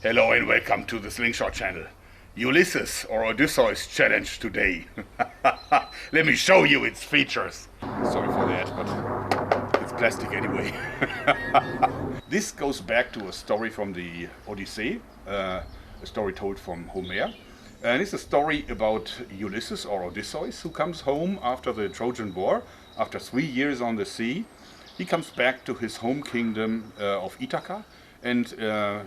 Hello and welcome to the Slingshot channel. Ulysses or Odysseus challenge today. Let me show you its features. Sorry for that, but it's plastic anyway. This goes back to a story from the Odyssey, a story told from Homer. And it's a story about Ulysses or Odysseus who comes home after the Trojan War, after 3 years on the sea. He comes back to his home kingdom of Ithaca. And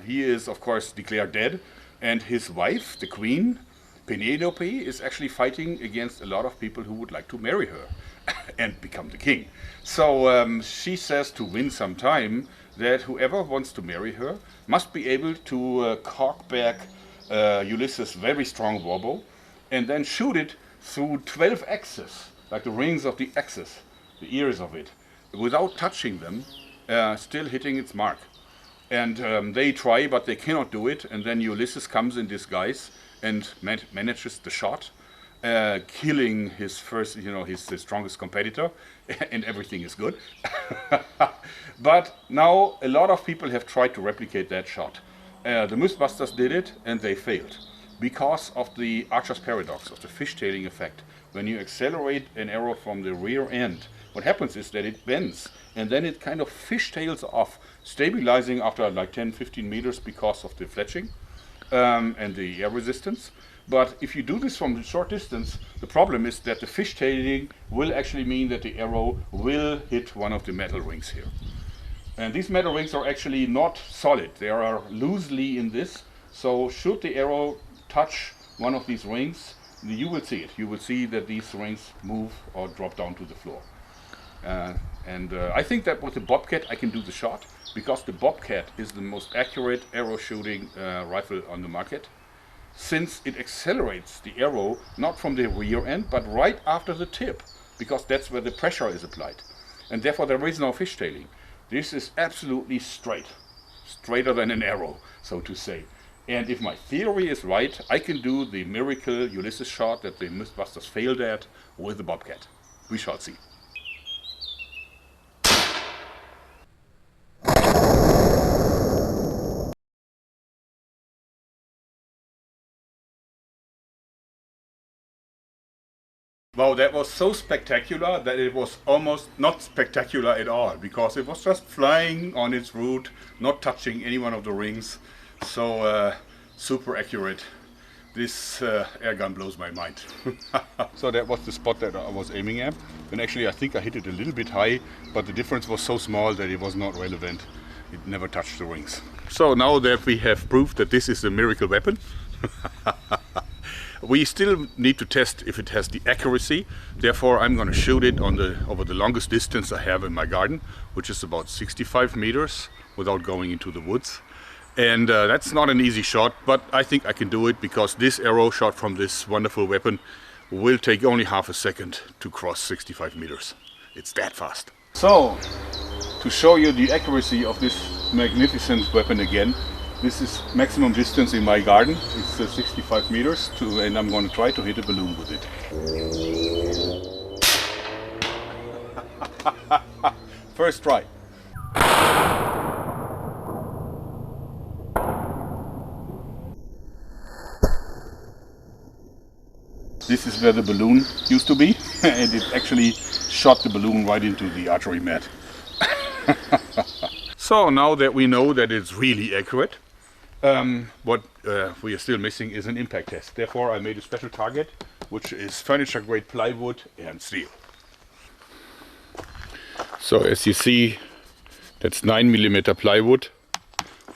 he is, of course, declared dead. And his wife, the queen, Penelope, is actually fighting against a lot of people who would like to marry her and become the king. So she says, to win some time, that whoever wants to marry her must be able to cock back Ulysses' very strong warbow and then shoot it through 12 axes, like the rings of the axes, the ears of it, without touching them, still hitting its mark. And they try, but they cannot do it. And then Ulysses comes in disguise and manages the shot, killing his first, his strongest competitor, and everything is good. But now a lot of people have tried to replicate that shot. The Mythbusters did it, and they failed because of the Archer's paradox, of the fishtailing effect. When you accelerate an arrow from the rear end, what happens is that it bends, and then it kind of fishtails off, stabilizing after like 10-15 meters because of the fletching and the air resistance. But if you do this from a short distance, the problem is that the fishtailing will actually mean that the arrow will hit one of the metal rings here. And these metal rings are actually not solid, they are loosely in this. So should the arrow touch one of these rings, you will see it. You will see that these rings move or drop down to the floor. I think that with the Bobcat I can do the shot, because the Bobcat is the most accurate arrow shooting rifle on the market, since it accelerates the arrow not from the rear end but right after the tip, because that's where the pressure is applied, and therefore there is no fishtailing. This is absolutely straight, straighter than an arrow, so to say. And if my theory is right, I can do the miracle Ulysses shot that the Mythbusters failed at with the Bobcat. We shall see. Wow, that was so spectacular that it was almost not spectacular at all, because it was just flying on its route, not touching any one of the rings. So super accurate. This airgun blows my mind. So that was the spot that I was aiming at. And actually I think I hit it a little bit high, but the difference was so small that it was not relevant. It never touched the rings. So now that we have proved that this is a miracle weapon, we still need to test if it has the accuracy. Therefore, I'm going to shoot it over the longest distance I have in my garden, which is about 65 meters without going into the woods. And that's not an easy shot, but I think I can do it, because this arrow shot from this wonderful weapon will take only half a second to cross 65 meters. It's that fast. So, to show you the accuracy of this magnificent weapon again, this is maximum distance in my garden. It's 65 meters, and I'm going to try to hit a balloon with it. First try. This is where the balloon used to be, and it actually shot the balloon right into the archery mat. So now that we know that it's really accurate, what we are still missing is an impact test. Therefore I made a special target, which is furniture grade plywood and steel. So as you see, that's 9mm plywood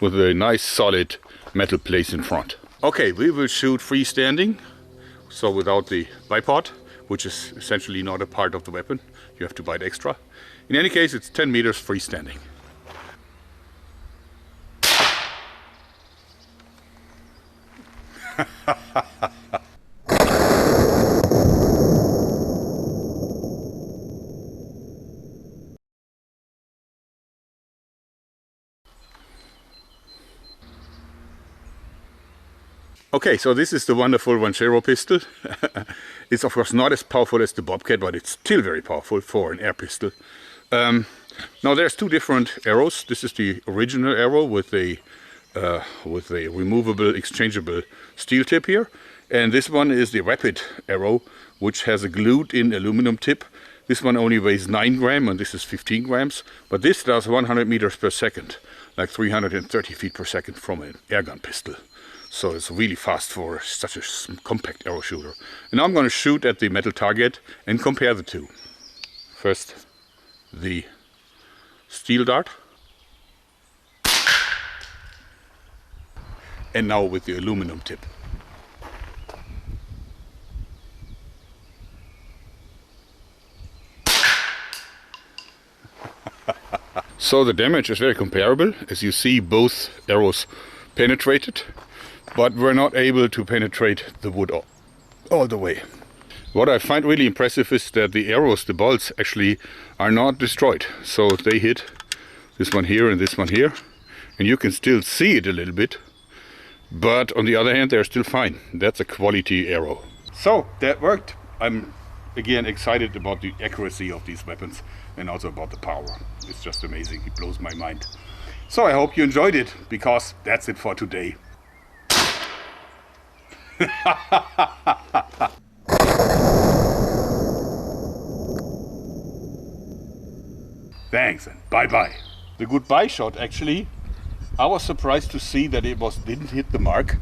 with a nice solid metal plate in front. Okay, we will shoot freestanding, so without the bipod, which is essentially not a part of the weapon. You have to buy it extra. In any case, it's 10 meters freestanding. Okay, so this is the wonderful Ranchero pistol. It's of course not as powerful as the Bobcat, but it's still very powerful for an air pistol. Now there's two different arrows. This is the original arrow with a with a removable, exchangeable steel tip here. And this one is the rapid arrow, which has a glued-in aluminum tip. This one only weighs 9 grams and this is 15 grams. But this does 100 meters per second, like 330 feet per second from an airgun pistol. So it's really fast for such a compact arrow shooter. And now I'm going to shoot at the metal target and compare the two. First, the steel dart. And now with the aluminum tip. So the damage is very comparable. As you see, both arrows penetrated, but were not able to penetrate the wood all the way. What I find really impressive is that the arrows, the bolts, actually are not destroyed. So they hit this one here and this one here, and you can still see it a little bit, but on the other hand they're still fine. That's a quality arrow. So that worked. I'm again excited about the accuracy of these weapons and also about the power. It's just amazing. It blows my mind. So I hope you enjoyed it, because that's it for today. Thanks and bye-bye. The goodbye shot, actually, I was surprised to see that it didn't hit the mark,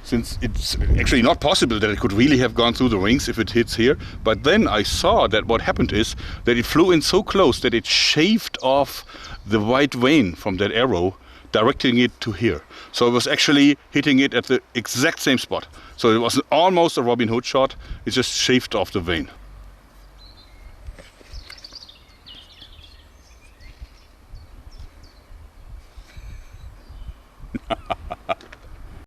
since it's actually not possible that it could really have gone through the rings if it hits here. But then I saw that what happened is that it flew in so close that it shaved off the white vein from that arrow, directing it to here. So it was actually hitting it at the exact same spot. So it was almost a Robin Hood shot. It just shaved off the vein.